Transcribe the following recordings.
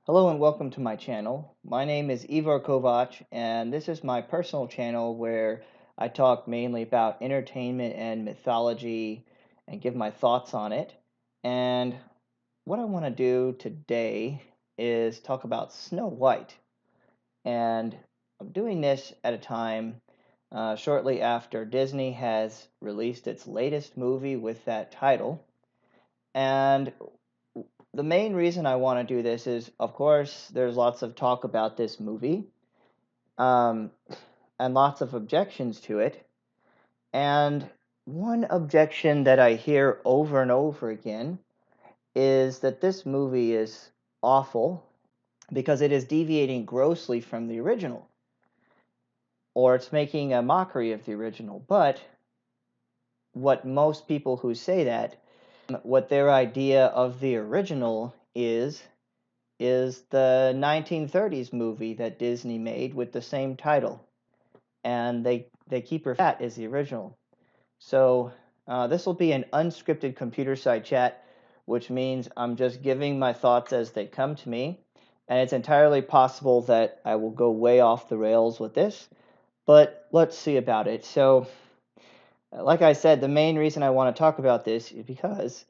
Hello and welcome to my channel. My name is Ivor Kovac, and this is my personal channel where I talk mainly about entertainment and mythology and give my thoughts on it. And what I want to do today is talk about Snow White. And I'm doing this at a time shortly after Disney has released its latest movie with that title. And the main reason I want to do this is, of course, there's lots of talk about this movie, um, and lots of objections to it. And one objection that I hear over and over again is that this movie is awful because it is deviating grossly from the original, or it's making a mockery of the original. But what most people who say that, what their idea of the original is the 1930s movie that Disney made with the same title, and they keep that as the original. So this will be an unscripted computer side chat, which means I'm just giving my thoughts as they come to me, and it's entirely possible that I will go way off the rails with this, but let's see about it. So, like I said, the main reason I want to talk about this is because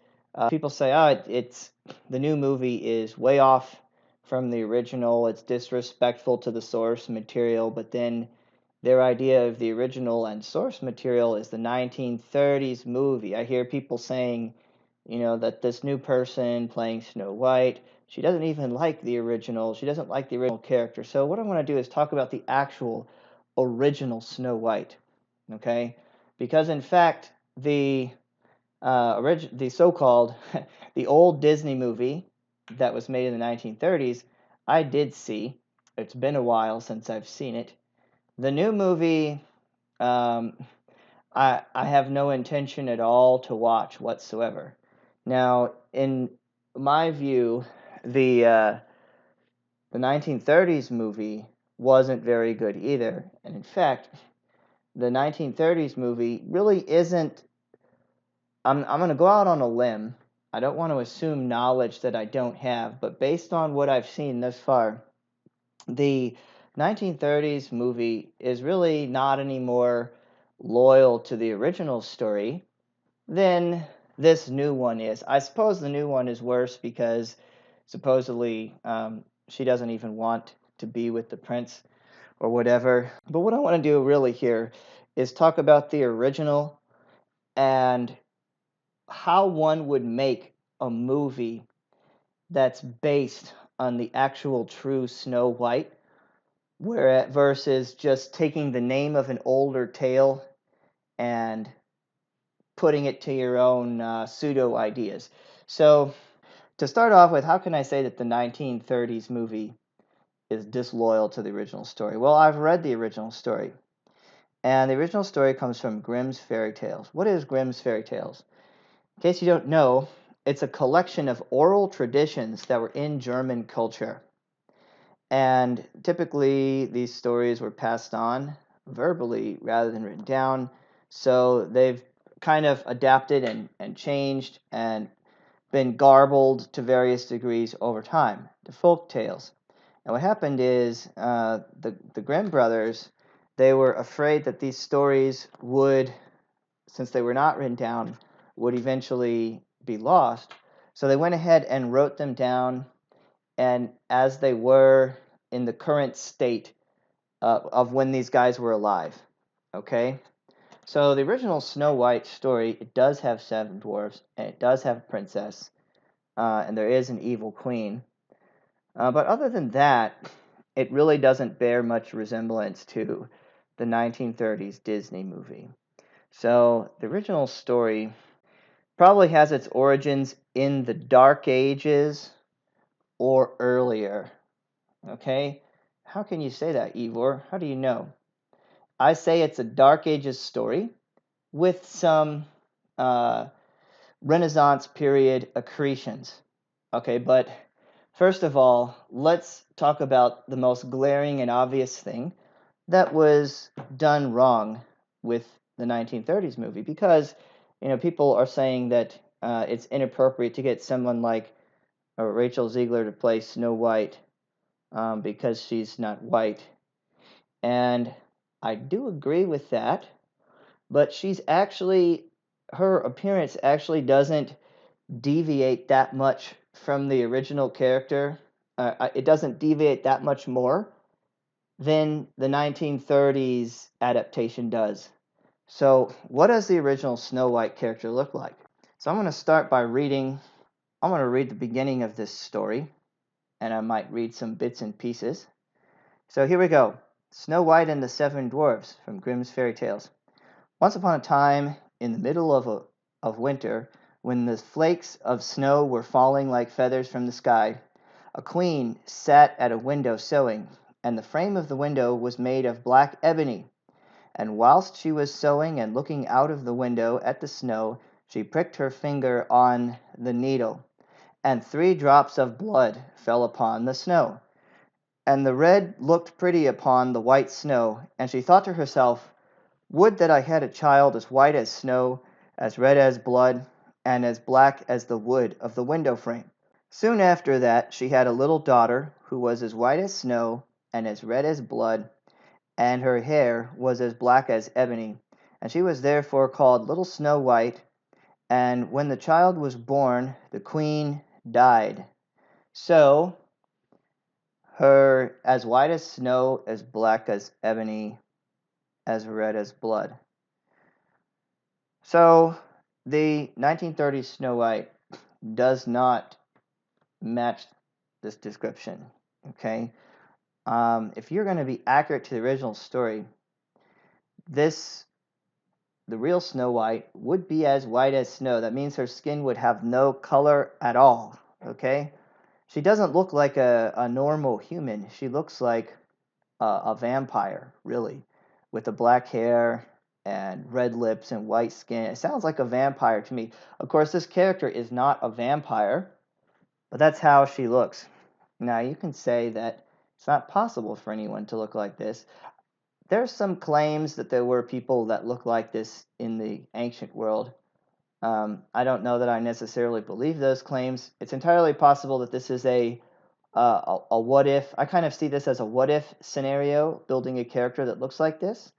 people say, "Oh, it's the new movie is way off from the original. It's disrespectful to the source material." But then their idea of the original and source material is the 1930s movie. I hear people saying, that this new person playing Snow White, she doesn't even like the original. She doesn't like the original character. So what I want to do is talk about the actual original Snow White. Okay? Because in fact, the so-called the old Disney movie that was made in the 1930s, I did see. It's been a while since I've seen it. The new movie, um, I have no intention at all to watch whatsoever. Now, in my view, the 1930s movie wasn't very good either, and in fact, the 1930s movie really isn't. I'm going to go out on a limb. I don't want to assume knowledge that I don't have, but based on what I've seen thus far, the 1930s movie is really not any more loyal to the original story than this new one is. I suppose the new one is worse because supposedly she doesn't even want to be with the prince or whatever. But what I want to do really here is talk about the original and how one would make a movie that's based on the actual true Snow White, where versus just taking the name of an older tale and putting it to your own pseudo ideas. So, to start off with, how can I say that the 1930s movie is disloyal to the original story? Well, I've read the original story, and the original story comes from Grimm's Fairy Tales. What is Grimm's Fairy Tales? In case you don't know, it's a collection of oral traditions that were in German culture. And typically, these stories were passed on verbally rather than written down. So they've kind of adapted and changed and been garbled to various degrees over time to folk tales. And what happened is the Grimm brothers, they were afraid that these stories would, since they were not written down, would eventually be lost. So they went ahead and wrote them down, and as they were in the current state of when these guys were alive. Okay? So the original Snow White story, it does have seven dwarfs, and it does have a princess, and there is an evil queen. But other than that, it really doesn't bear much resemblance to the 1930s Disney movie. So the original story probably has its origins in the Dark Ages or earlier. Okay? How can you say that, Ivor? How do you know? I say it's a Dark Ages story with some uh, Renaissance period accretions. Okay, but first of all, let's talk about the most glaring and obvious thing that was done wrong with the 1930s movie because people are saying that it's inappropriate to get someone like Rachel Ziegler to play Snow White because she's not white. And I do agree with that, but her appearance actually doesn't deviate that much from the original character. It doesn't deviate that much more than the 1930s adaptation does. So, what does the original Snow White character look like? So, I'm going to start by reading. I'm going to read the beginning of this story, and I might read some bits and pieces. So, here we go. Snow White and the Seven Dwarfs from Grimm's Fairy Tales. Once upon a time, in the middle of winter, when the flakes of snow were falling like feathers from the sky, a queen sat at a window sewing, and the frame of the window was made of black ebony. And whilst she was sewing and looking out of the window at the snow, she pricked her finger on the needle, and 3 drops of blood fell upon the snow. And the red looked pretty upon the white snow, and she thought to herself, would that I had a child as white as snow, as red as blood, and as black as the wood of the window frame. Soon after that she had a little daughter, who was as white as snow, and as red as blood, and her hair was as black as ebony, and she was therefore called Little Snow White. And when the child was born, the queen died. So, her as white as snow, as black as ebony, as red as blood. So, the 1930s Snow White does not match this description. Okay, if you're going to be accurate to the original story, the real Snow White would be as white as snow. That means her skin would have no color at all. Okay, she doesn't look like a normal human. She looks like a vampire, really, with the black hair and red lips and white skin. It sounds like a vampire to me. Of course, this character is not a vampire, but that's how she looks. Now, you can say that it's not possible for anyone to look like this. There's some claims that there were people that look like this in the ancient world. I don't know that I necessarily believe those claims. It's entirely possible that this is a what if. I kind of see this as a what if scenario, building a character that looks like this.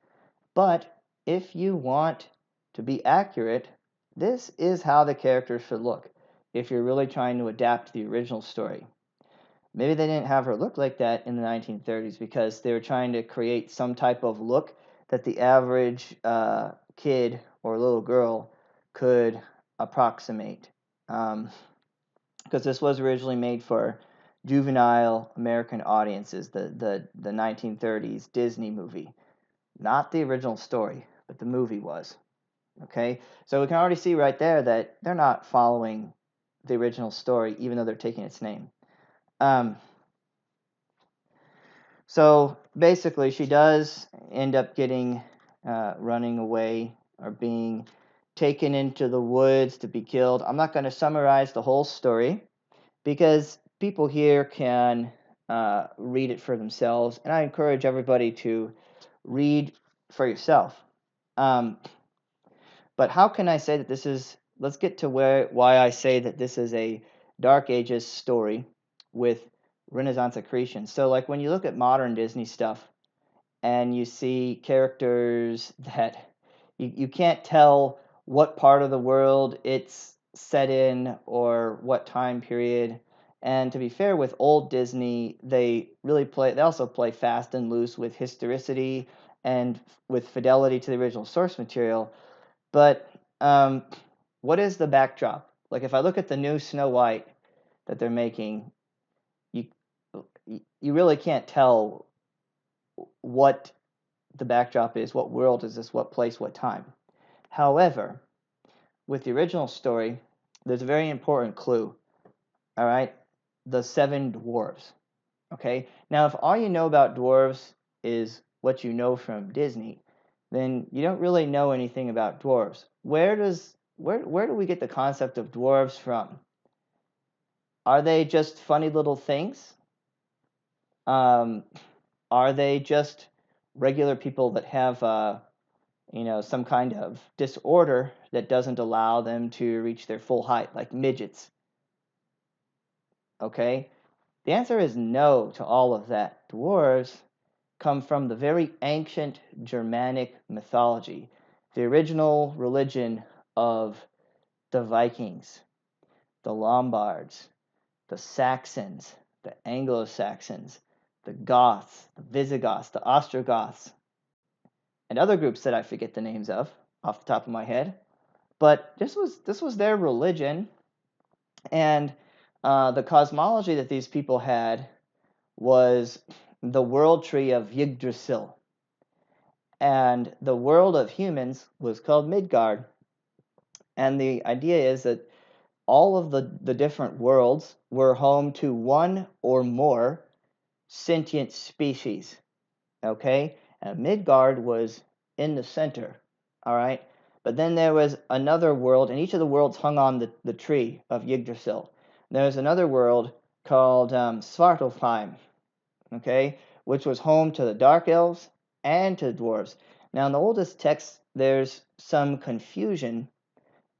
But if you want to be accurate, this is how the character should look if you're really trying to adapt the original story. Maybe they didn't have her look like that in the 1930s because they were trying to create some type of look that the average kid or little girl could approximate. Because this was originally made for juvenile American audiences, the 1930s Disney movie. Not the original story, but the movie was. Okay? So we can already see right there that they're not following the original story, even though they're taking its name. So basically, she does end up getting running away or being taken into the woods to be killed. I'm not going to summarize the whole story because people here can read it for themselves, and I encourage everybody to read for yourself. But how can I say that this is? Let's get to why I say that this is a Dark Ages story with Renaissance accretion. So, like when you look at modern Disney stuff and you see characters that you can't tell what part of the world it's set in or what time period. And to be fair, with old Disney, they also play fast and loose with historicity and with fidelity to the original source material. But what is the backdrop? Like if I look at the new Snow White that they're making, you you really can't tell what the backdrop is, what world is this, what place, what time. However, with the original story, there's a very important clue. All right, the 7 dwarves. Okay, now if all you know about dwarves is what you know from Disney, then you don't really know anything about dwarves. Where do we get the concept of dwarves from? Are they just funny little things? Are they just regular people that have some kind of disorder that doesn't allow them to reach their full height, like midgets? Okay, The answer is no to all of that. Dwarves come from the very ancient Germanic mythology, the original religion of the Vikings, the Lombards, the Saxons, the Anglo-Saxons, the Goths, the Visigoths, the Ostrogoths, and other groups that I forget the names of off the top of my head. But this was their religion, and the cosmology that these people had was the world tree of Yggdrasil, and the world of humans was called Midgard. And the idea is that all of the different worlds were home to one or more sentient species. Okay? And Midgard was in the center. All right? But then there was another world, and each of the worlds hung on the tree of Yggdrasil. There was another world called Svartalfheim, okay, which was home to the dark elves and to the dwarves. Now, in the oldest texts, there's some confusion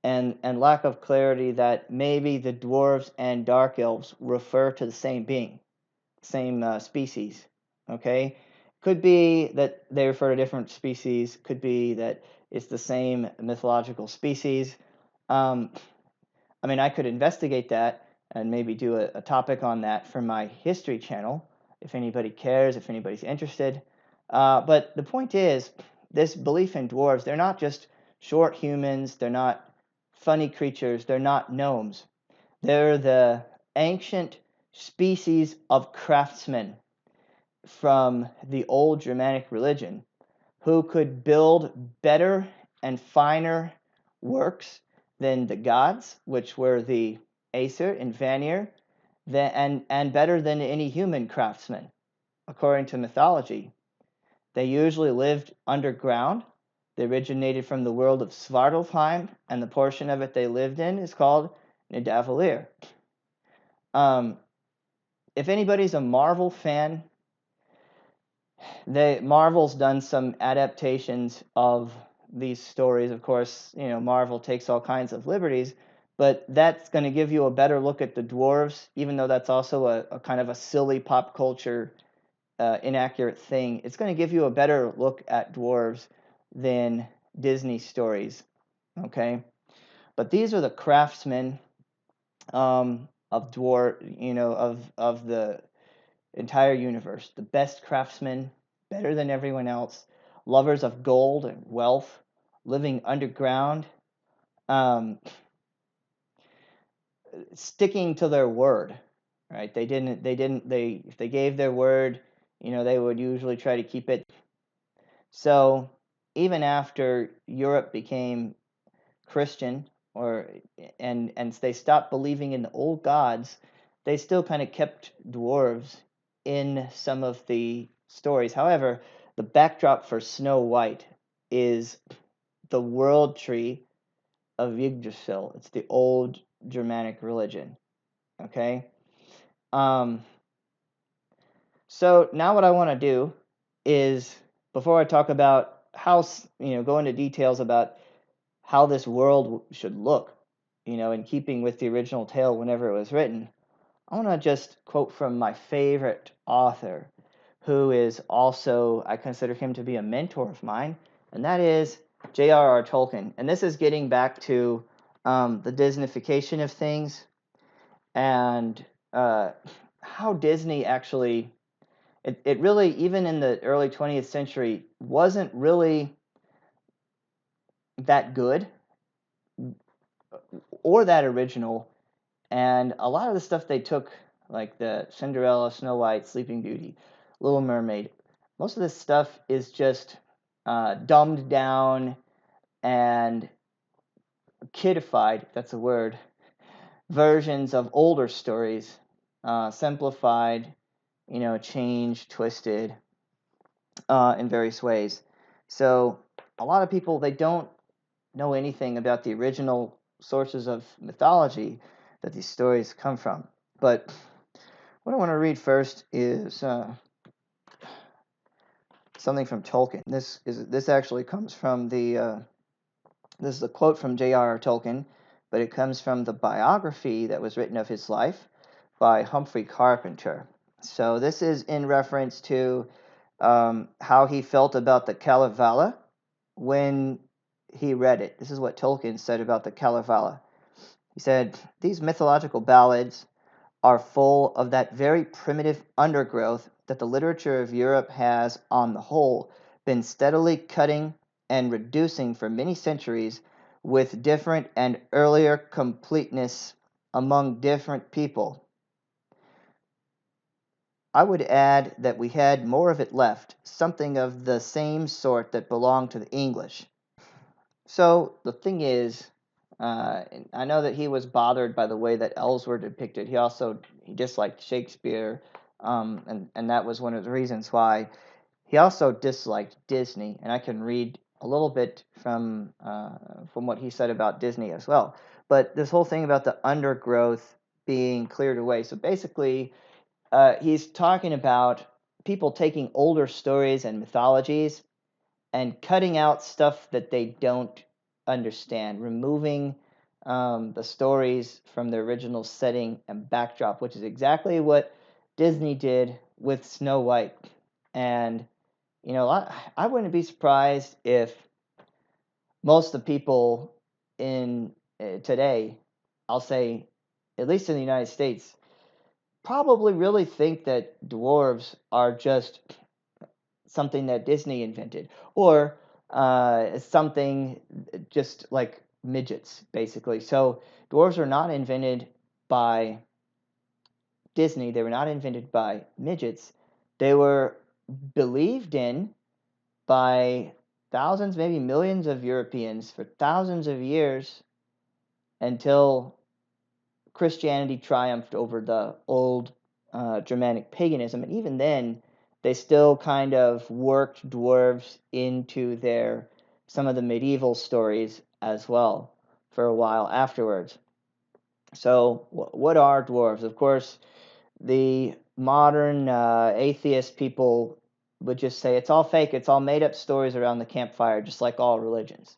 and lack of clarity that maybe the dwarves and dark elves refer to the same being, same species. Okay, could be that they refer to different species. Could be that it's the same mythological species. Um, I mean, I could investigate that and maybe do a topic on that for my history channel if anybody cares, if anybody's interested. But the point is, this belief in dwarves, they're not just short humans, they're not funny creatures, they're not gnomes. They're the ancient species of craftsmen from the old Germanic religion who could build better and finer works than the gods, which were the Aesir and Vanir, and better than any human craftsman, according to mythology. They usually lived underground. They originated from the world of Svartalfheim, and the portion of it they lived in is called Nidavellir. If anybody's a Marvel fan, Marvel's done some adaptations of these stories. Of course, Marvel takes all kinds of liberties, but that's going to give you a better look at the dwarves, even though that's also a kind of a silly pop culture inaccurate thing. It's going to give you a better look at dwarves than Disney stories, okay? But these are the craftsmen of of the entire universe, the best craftsmen, better than everyone else, lovers of gold and wealth, living underground, um, sticking to their word, right? If they gave their word, they would usually try to keep it. So even after Europe became Christian, and they stopped believing in the old gods, they still kind of kept dwarves in some of the stories. However, the backdrop for Snow White is the world tree of Yggdrasil. It's the old Germanic religion. Okay? So now what I want to do is, before I talk about go into details about how this world should look, in keeping with the original tale whenever it was written, I want to just quote from my favorite author, who is also, I consider him to be a mentor of mine, and that is J.R.R. Tolkien. And this is getting back to the Disneyfication of things and how Disney actually, it really, even in the early 20th century, wasn't really that good or that original. And a lot of the stuff they took, like the Cinderella, Snow White, Sleeping Beauty, Little Mermaid, most of this stuff is just dumbed down and kidified, if that's a word, versions of older stories, simplified, changed, twisted in various ways. So a lot of people, they don't know anything about the original sources of mythology that these stories come from. But what I want to read first is something from Tolkien. This actually comes from this is a quote from J.R.R. Tolkien, but it comes from the biography that was written of his life by Humphrey Carpenter. So this is in reference to how he felt about the Kalevala when he read it. This is what Tolkien said about the Kalevala. He said, "These mythological ballads are full of that very primitive undergrowth that the literature of Europe has, on the whole, been steadily cutting and reducing for many centuries with different and earlier completeness among different people. I would add that we had more of it left, something of the same sort that belonged to the English." So the thing is, I know that he was bothered by the way that elves were depicted. He disliked Shakespeare, and that was one of the reasons why. He also disliked Disney, and I can read a little bit from what he said about Disney as well. But this whole thing about the undergrowth being cleared away. So basically, he's talking about people taking older stories and mythologies and cutting out stuff that they don't understand, removing the stories from their original setting and backdrop, which is exactly what Disney did with Snow White. And, I wouldn't be surprised if most of the people in today, I'll say, at least in the United States, probably really think that dwarves are just something that Disney invented, or something just like midgets, basically. So dwarves are not invented by Disney. They were not invented by midgets. They were believed in by thousands, maybe millions of Europeans for thousands of years until Christianity triumphed over the old Germanic paganism. And even then, they still kind of worked dwarves into some of the medieval stories as well for a while afterwards. So, what are dwarves? Of course, the modern atheist people would just say it's all fake, it's all made up stories around the campfire, just like all religions.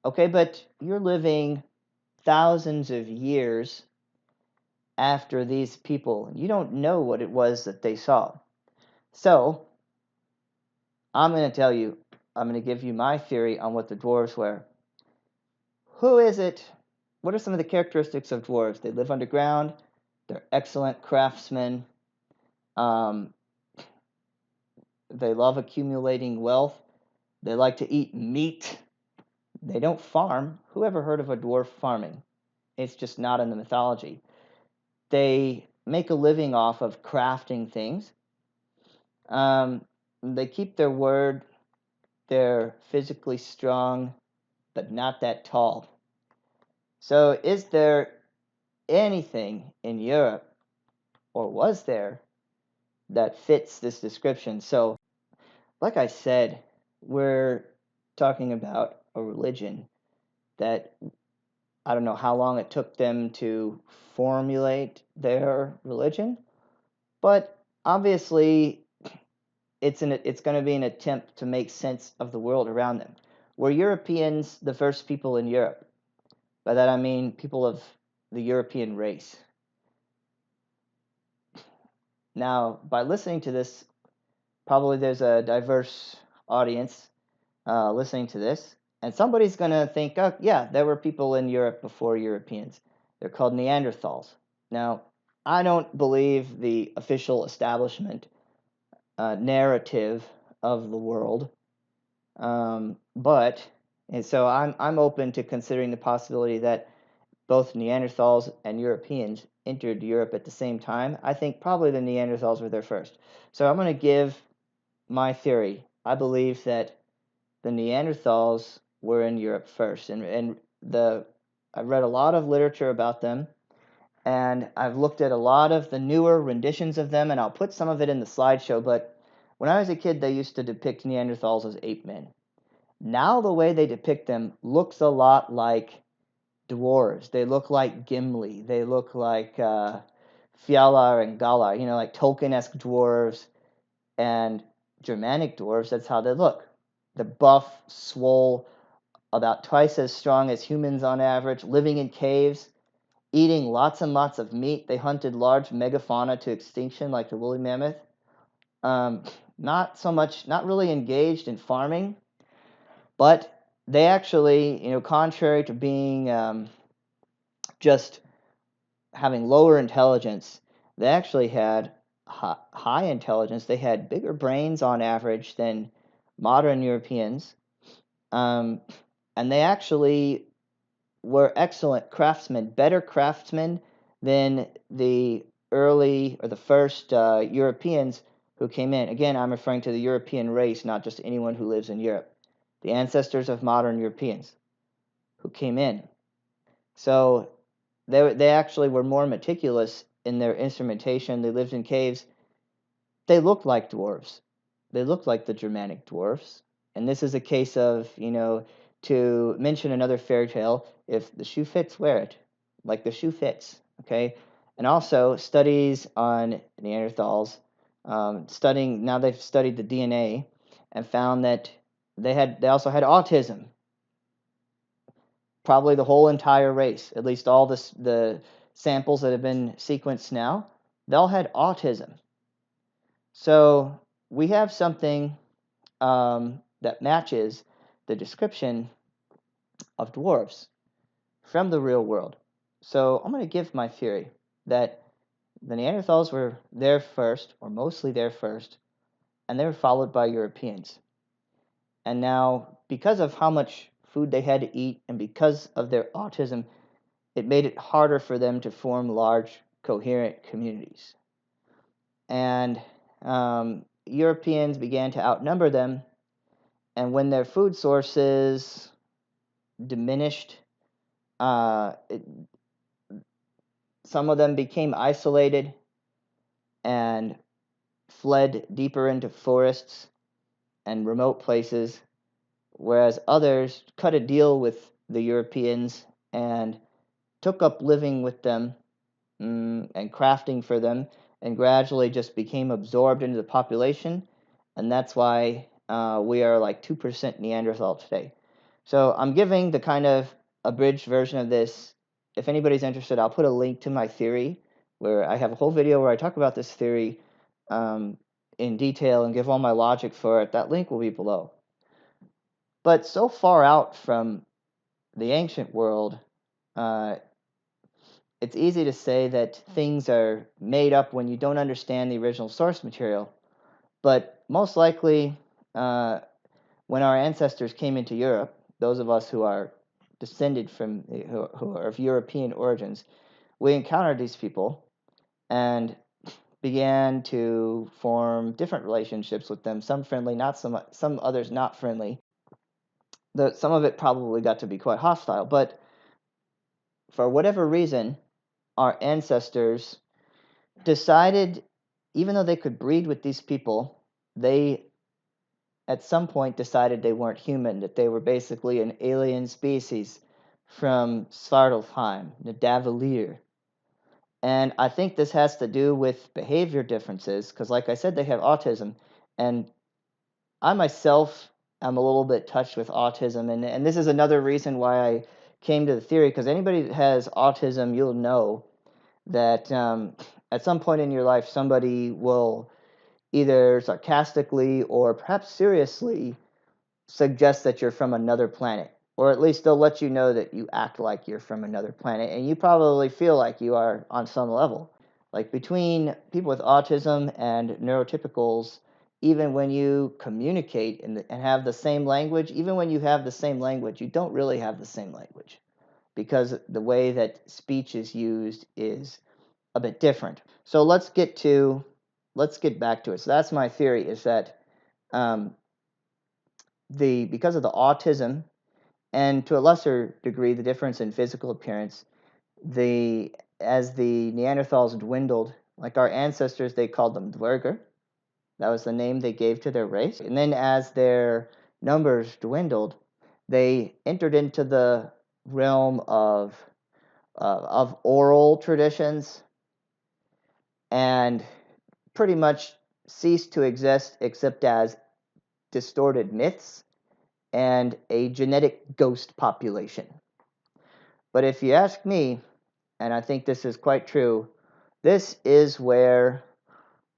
Okay, but you're living thousands of years after these people. You don't know what it was that they saw. So, I'm going to give you my theory on what the dwarves were. Who is it? What are some of the characteristics of dwarves? They live underground, they're excellent craftsmen, um, they love accumulating wealth, they like to eat meat, they don't farm. Who ever heard of a dwarf farming? It's just not in the mythology. They make a living off of crafting things. They keep their word. They're physically strong, but not that tall. So, is there anything in Europe, or was there, that fits this description? So, like I said, we're talking about a religion that I don't know how long it took them to formulate their religion, but obviously it's going to be an attempt to make sense of the world around them. Were Europeans the first people in Europe? By that I mean people of the European race. Now, by listening to this, probably there's a diverse audience listening to this, and somebody's going to think, oh, yeah, there were people in Europe before Europeans. They're called Neanderthals. Now, I don't believe the official establishment narrative of the world, but and so I'm open to considering the possibility that both Neanderthals and Europeans entered Europe at the same time. I think probably the Neanderthals were there first. So I'm going to give my theory. I believe that the Neanderthals were in Europe first, and I've read a lot of literature about them, and I've looked at a lot of the newer renditions of them, and I'll put some of it in the slideshow. But when I was a kid, they used to depict Neanderthals as ape men. Now the way they depict them looks a lot like dwarves. They look like Gimli. They look like Fjalar and Galar, like Tolkien-esque dwarves and Germanic dwarves. That's how they look. The buff, swole, about twice as strong as humans on average, living in caves, eating lots and lots of meat. They hunted large megafauna to extinction, like the woolly mammoth. Not really engaged in farming, but they actually, contrary to being just having lower intelligence, they actually had high intelligence. They had bigger brains on average than modern Europeans, and they actually were excellent craftsmen, better craftsmen than the early or the first Europeans who came in. Again, I'm referring to the European race, not just anyone who lives in Europe. The ancestors of modern Europeans who came in. So they actually were more meticulous in their instrumentation. They lived in caves. They looked like dwarves. They looked like the Germanic dwarves. And this is a case of, to mention another fairy tale, if the shoe fits, wear it. Like the shoe fits, okay? And also studies on Neanderthals, now they've studied the DNA and found that they also had autism. Probably the whole entire race, at least all the samples that have been sequenced now, they all had autism. So we have something that matches the description of dwarves from the real world. So I'm going to give my theory that the Neanderthals were there first, or mostly there first, and they were followed by Europeans. And now, because of how much food they had to eat and because of their autism, it made it harder for them to form large, coherent communities. And Europeans began to outnumber them, and when their food sources diminished, some of them became isolated and fled deeper into forests and remote places, whereas others cut a deal with the Europeans and took up living with them and crafting for them, and gradually just became absorbed into the population. And that's why we are like 2% Neanderthal today. So I'm giving the kind of abridged version of this. If anybody's interested, I'll put a link to my theory where I have a whole video where I talk about this theory in detail and give all my logic for it. That link will be below. But so far out from the ancient world, it's easy to say that things are made up when you don't understand the original source material. But most likely, when our ancestors came into Europe, those of us who are descended from, who are of European origins, we encountered these people and began to form different relationships with them, some friendly, some others not friendly. Some of it probably got to be quite hostile, but for whatever reason, our ancestors decided, even though they could breed with these people, they at some point decided they weren't human, that they were basically an alien species from Svartalfheim, the Nidavellir. And I think this has to do with behavior differences, because like I said, they have autism. And I myself am a little bit touched with autism, and this is another reason why I came to the theory, because anybody that has autism, you'll know that at some point in your life, somebody will either sarcastically or perhaps seriously suggest that you're from another planet, or at least they'll let you know that you act like you're from another planet, and you probably feel like you are on some level. Like between people with autism and neurotypicals, even when you communicate and have the same language, even when you have the same language, you don't really have the same language because the way that speech is used is a bit different. So let's get back to it. So that's my theory, is that because of the autism and to a lesser degree the difference in physical appearance, as the Neanderthals dwindled, like our ancestors, they called them Dwerger. That was the name they gave to their race. And then as their numbers dwindled, they entered into the realm of oral traditions and pretty much ceased to exist except as distorted myths and a genetic ghost population. But if you ask me, and I think this is quite true, this is where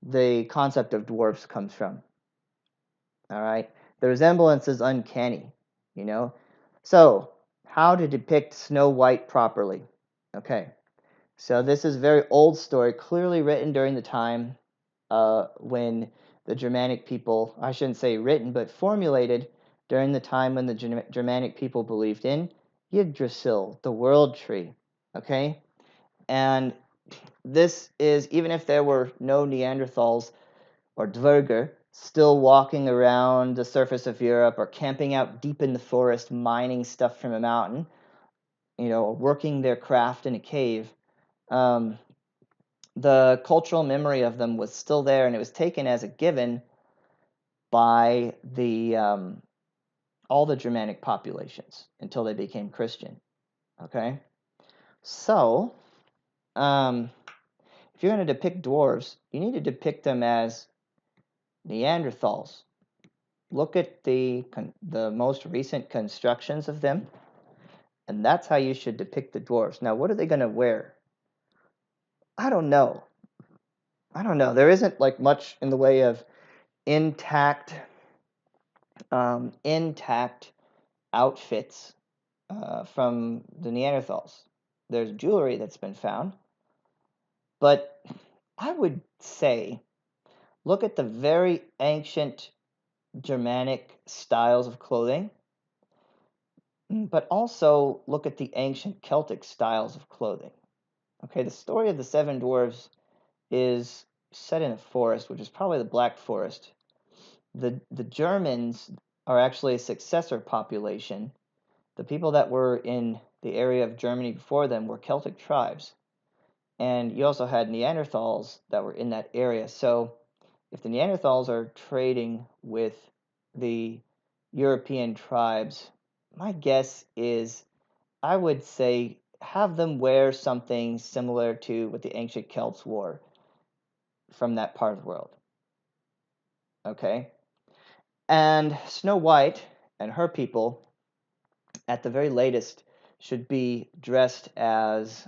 the concept of dwarfs comes from. All right, the resemblance is uncanny, you know. So, how to depict Snow White properly? Okay, so this is a very old story, clearly written during the time when the Germanic people, I shouldn't say written, but formulated during the time when the Germanic people believed in Yggdrasil, the world tree. Okay, and this is, even if there were no Neanderthals or Dverger still walking around the surface of Europe or camping out deep in the forest, mining stuff from a mountain, or working their craft in a cave, um, the cultural memory of them was still there, and it was taken as a given by all the Germanic populations until they became Christian. Okay, so if you're going to depict dwarves, you need to depict them as Neanderthals. Look at the most recent constructions of them, and that's how you should depict the dwarves. Now, what are they going to wear? I don't know. There isn't like much in the way of intact intact outfits from the Neanderthals. There's jewelry that's been found, but I would say look at the very ancient Germanic styles of clothing, but also look at the ancient Celtic styles of clothing. Okay, the story of the seven dwarves is set in a forest, which is probably the Black Forest. The Germans are actually a successor population. The people that were in the area of Germany before them were Celtic tribes. And you also had Neanderthals that were in that area. So if the Neanderthals are trading with the European tribes, my guess is I would say have them wear something similar to what the ancient Celts wore from that part of the world. Okay? And Snow White and her people, at the very latest, should be dressed as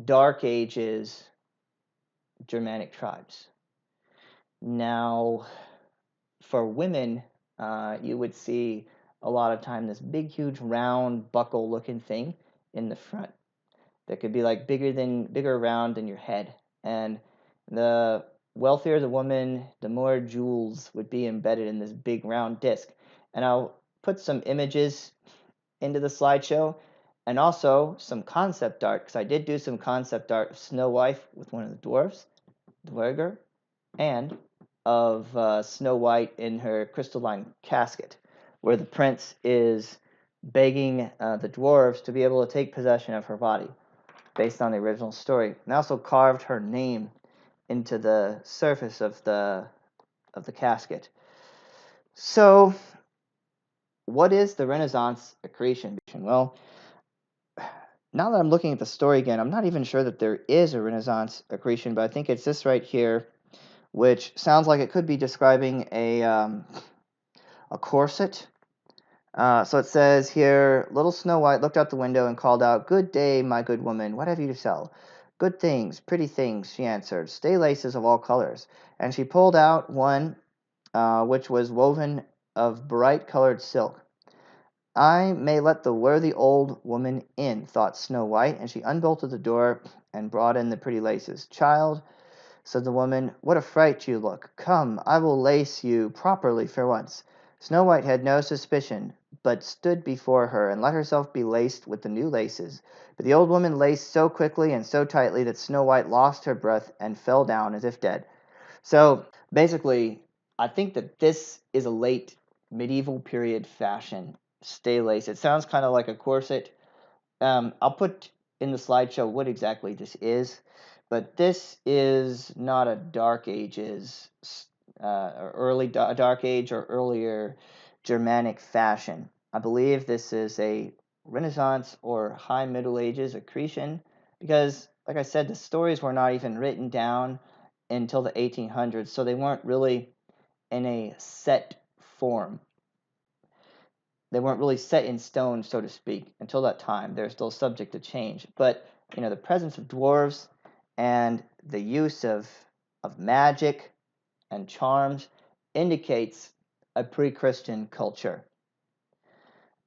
Dark Ages Germanic tribes. Now, for women, you would see a lot of time this big, huge, round, buckle-looking thing in the front that could be like bigger around than your head. And the wealthier the woman, the more jewels would be embedded in this big round disc. And I'll put some images into the slideshow and also some concept art, because I did do some concept art of Snow White with one of the dwarves, Dwerger, and of Snow White in her crystalline casket, where the prince is begging the dwarves to be able to take possession of her body, based on the original story. And I also carved her name into the surface of the casket. So, what is the Renaissance accretion? Well, now that I'm looking at the story again, I'm not even sure that there is a Renaissance accretion, but I think it's this right here, which sounds like it could be describing a corset. So it says here, little Snow White looked out the window and called out, "Good day, my good woman, what have you to sell?" "Good things, pretty things," she answered, "stay laces of all colors." And she pulled out one which was woven of bright-colored silk. "I may let the worthy old woman in," thought Snow White, and she unbolted the door and brought in the pretty laces. "Child," said the woman, "what a fright you look! Come, I will lace you properly for once." Snow White had no suspicion, but stood before her and let herself be laced with the new laces. But the old woman laced so quickly and so tightly that Snow White lost her breath and fell down as if dead. So basically, I think that this is a late medieval period fashion. Stay laced. It sounds kind of like a corset. I'll put in the slideshow what exactly this is, but this is not a Dark Ages, early Dark Age or earlier Germanic fashion. I believe this is a Renaissance or High Middle Ages accretion, because, like I said, the stories were not even written down until the 1800s, so they weren't really in a set form. They weren't really set in stone, so to speak, until that time. They're still subject to change. But the presence of dwarves and the use of magic and charms indicates a pre-Christian culture.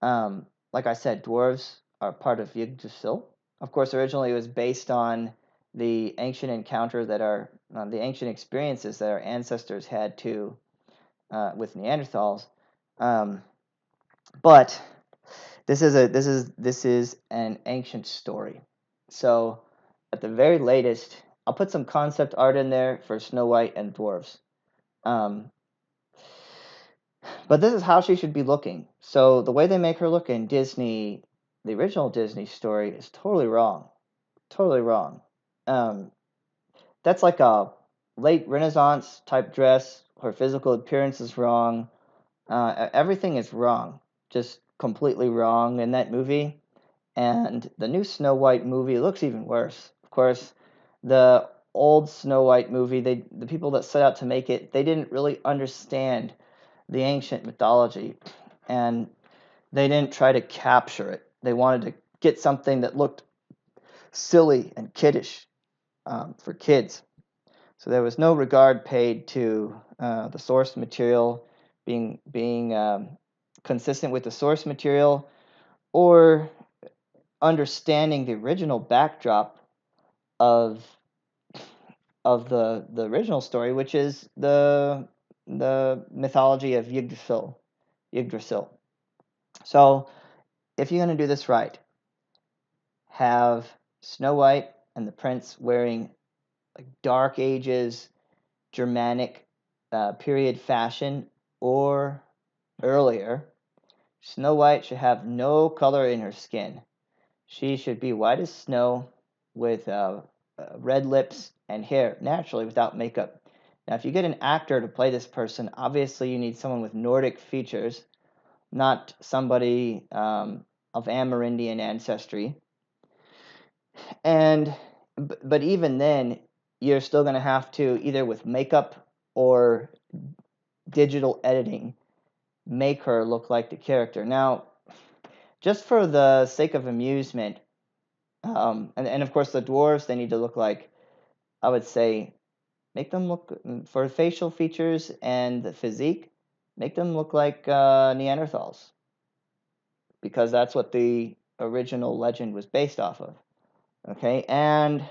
Like I said, dwarves are part of Yggdrasil. Of course, originally it was based on the ancient the ancient experiences that our ancestors had with Neanderthals. But this is an ancient story. So at the very latest, I'll put some concept art in there for Snow White and dwarves. But this is how she should be looking. So the way they make her look in Disney, the original Disney story, is totally wrong. Totally wrong. That's like a late Renaissance type dress. Her physical appearance is wrong. Everything is wrong. Just completely wrong in that movie. And the new Snow White movie looks even worse. Of course, the old Snow White movie, the people that set out to make it, they didn't really understand the ancient mythology, and they didn't try to capture it. They wanted to get something that looked silly and kiddish for kids. So there was no regard paid to the source material being consistent with the source material, or understanding the original backdrop of the original story, which is the mythology of Yggdrasil. So if you're going to do this right, have Snow White and the prince wearing like Dark Ages Germanic period fashion or earlier. Snow White should have no color in her skin. She should be white as snow with red lips and hair, naturally without makeup. Now, if you get an actor to play this person, obviously you need someone with Nordic features, not somebody of Amerindian ancestry. But even then, you're still going to have to, either with makeup or digital editing, make her look like the character. Now, just for the sake of amusement, and of course the dwarves, they need to look like, I would say, make them look, for facial features and the physique, make them look like Neanderthals, because that's what the original legend was based off of. Okay, and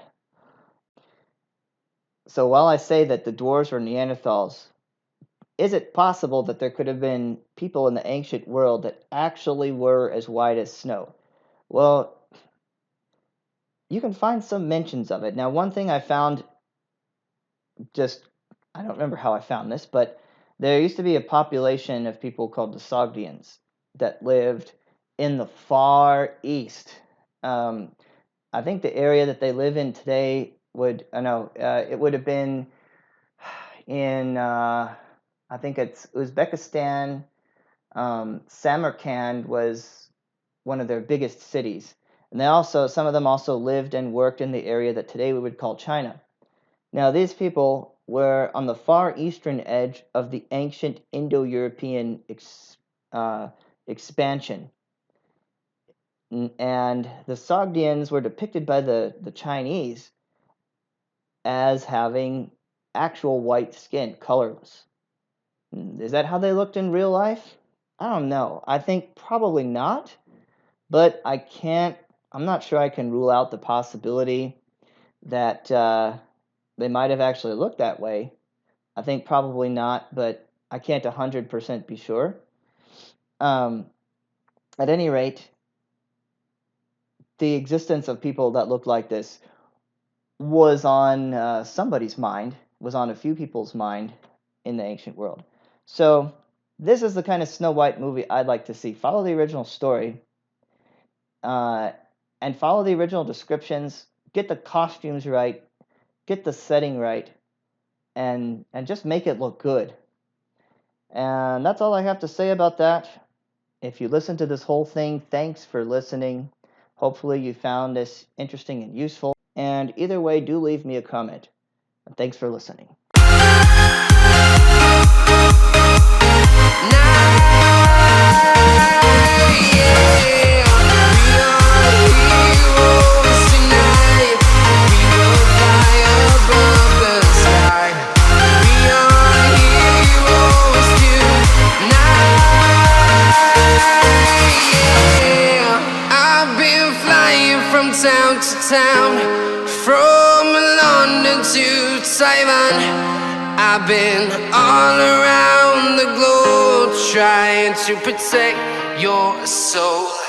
so while I say that the dwarves were Neanderthals, is it possible that there could have been people in the ancient world that actually were as white as snow? Well, you can find some mentions of it. Now, one thing I found, I don't remember how I found this, but there used to be a population of people called the Sogdians that lived in the far east. I think the area that they live in today it would have been in, I think it's Uzbekistan. Samarkand was one of their biggest cities. And some of them also lived and worked in the area that today we would call China. Now, these people were on the far eastern edge of the ancient Indo-European expansion. And the Sogdians were depicted by the Chinese as having actual white skin, colorless. Is that how they looked in real life? I don't know. I think probably not, but I'm not sure I can rule out the possibility that they might have actually looked that way. I think probably not, but I can't 100% be sure. At any rate, the existence of people that looked like this was on somebody's mind, was on a few people's mind in the ancient world. So this is the kind of Snow White movie I'd like to see. Follow the original story, and follow the original descriptions. Get the costumes right, get the setting right, and just make it look good. And that's all I have to say about that. If you listen to this whole thing, thanks for listening. Hopefully you found this interesting and useful. And either way, do leave me a comment. And thanks for listening. town to town, from London to Taiwan. I've been all around the globe trying to protect your soul.